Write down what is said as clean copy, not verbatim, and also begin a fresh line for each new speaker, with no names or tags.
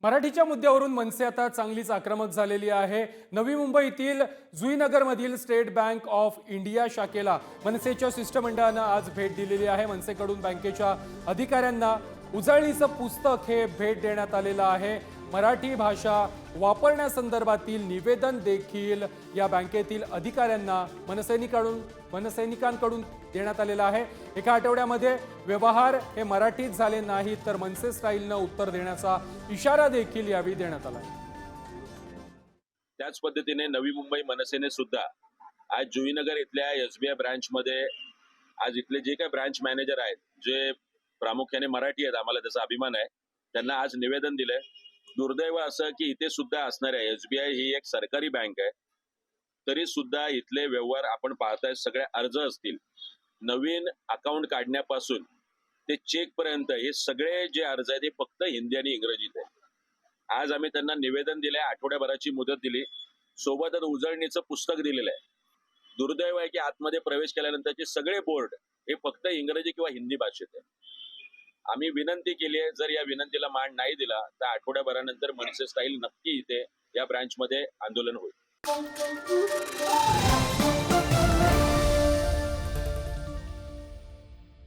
मराठीच्या मुद्द्यावरून मनसे आता चांगलीच आक्रमक झालेली आहे। नवी मुंबईतील जुईनगरमधील स्टेट बँक ऑफ इंडिया शाखेला मनसेच्या शिष्टमंडळानं आज भेट दिलेली आहे। मनसेकडून बँकेच्या अधिकाऱ्यांना उजळणीचं पुस्तक हे भेट देण्यात आलेलं आहे। मराठी भाषा वापरण्यासंदर्भातील निवेदन देखील या बँकेतील अधिकाऱ्यांना मनसैनिकांकडून देण्यात आलेला आहे। एका आठवड्यामध्ये व्यवहार हे मराठीत झाले नाहीत तर मनसे स्टाईलनं उत्तर देण्याचा इशारा देखील यावेळी देण्यात आला।
त्याच पद्धतीने नवी मुंबई मनसेने सुद्धा आज जुईनगर इथल्या एसबीआय ब्रांच मध्ये आज इथले जे काही ब्रांच मॅनेजर आहेत जे प्रामुख्याने मराठी आहेत, आम्हाला त्याचा अभिमान आहे, त्यांना आज निवेदन दिलंय। दुर्दैव असं की इथे सुद्धा असणाऱ्या एसबीआय ही एक सरकारी बँक आहे, तरी सुद्धा इथले व्यवहार आपण पाहताय, सगळे अर्ज असतील, नवीन अकाउंट काढण्यापासून ते चेक पर्यंत हे सगळे जे अर्ज आहेत ते फक्त हिंदी आणि इंग्रजीत आहे। आज आम्ही त्यांना निवेदन दिलंय, आठवड्याभराची मुदत दिली, सोबतच उजळणीचं पुस्तक दिलेलं आहे। दुर्दैव आहे की आतमध्ये प्रवेश केल्यानंतरचे सगळे बोर्ड हे फक्त इंग्रजी किंवा हिंदी भाषेत आहे। आम्ही विनंती केली आहे, जर या विनंतीला मान नाही दिला तर आठवड्याभरानंतर मनसे स्टाईल नक्की इथे या ब्रांचमध्ये आंदोलन होईल।